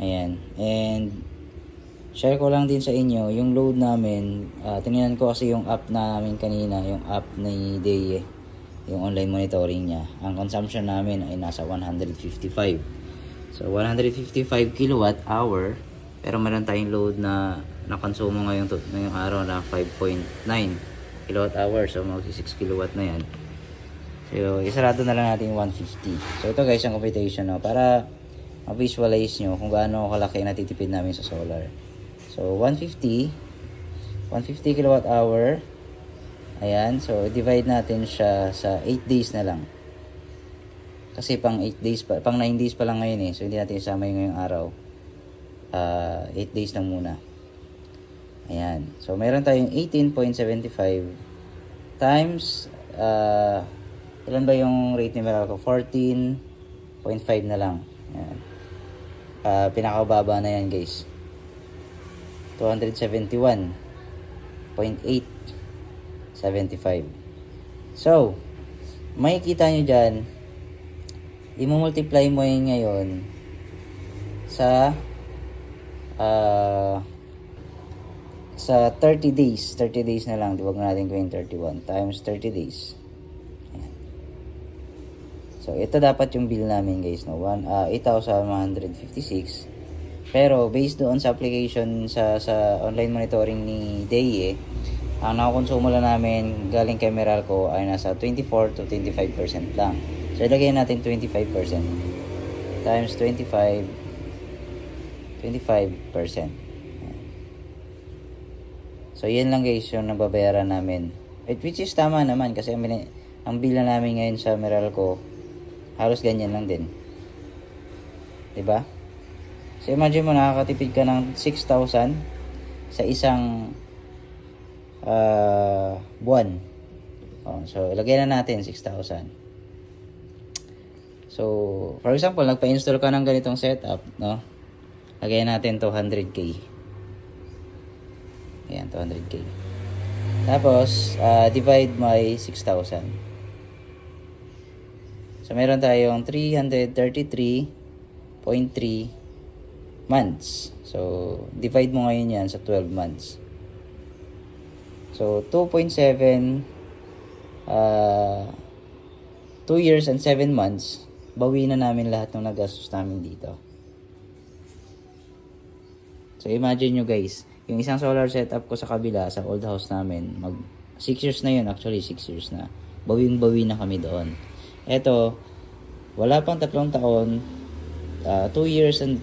Ayan. And share ko lang din sa inyo yung load namin. Tingnan ko kasi yung app namin kanina, yung app ni Deye, yung online monitoring niya. Ang consumption namin ay nasa 155. So 155 kilowatt hour, pero meron tayong load na nakonsumo ngayong araw na 5.9 kilowatt hour. So magsi 6 kilowatt na yan. So isarado na lang natin yung 150. So ito guys ang computation, no, para ma-visualize nyo kung gaano kalaki natitipid namin sa solar. So 150 kilowatt hour. Ayan, so divide natin siya sa 8 days na lang. Kasi pang 8 days pa, pang 9 days pa lang ngayon eh. So hindi natin isama yung ngayong araw. 8 days lang muna. Ayan. So meron tayong 18.75 times ilan ba yung rate ni Meralco? 14.5 na lang. Ayan. Pinakababa na yan guys. 271.875. So, makikita nyo dyan, i-multiply mo yun ngayon sa 30 days. 30 days na lang. Huwag na natin gawin 31 times 30 days. Ayan. So, ito dapat yung bill namin guys, no? 8,156. Pero based doon sa application sa online monitoring ni Deye, ang nakakonsumo lang namin galing kay Meralco ay nasa 24 to 25% lang. So ilagay natin 25% times 25%. So yan lang guys yung nababayaran namin. Which is tama naman kasi ang bill na namin ngayon sa Meralco halos ganyan lang din. 'Di ba? So imagine mo nakakatipid ka ng 6,000 sa isang buwan. So ilagay na natin 6,000. So for example, nagpa-install ka ng ganitong setup, no? Lagay natin 200k. Ayan, 200k. Tapos divide by 6,000. So meron tayong 333.3 months. So, divide mo ngayon yan sa 12 months. So, 2.7 2 years and 7 months, bawi na namin lahat ng nagastos namin dito. So, imagine nyo guys, yung isang solar setup ko sa kabila, sa old house namin, 6 years na yun, actually 6 years na. Bawing-bawi na kami doon. Eto, wala pang 3 taon, 2 years and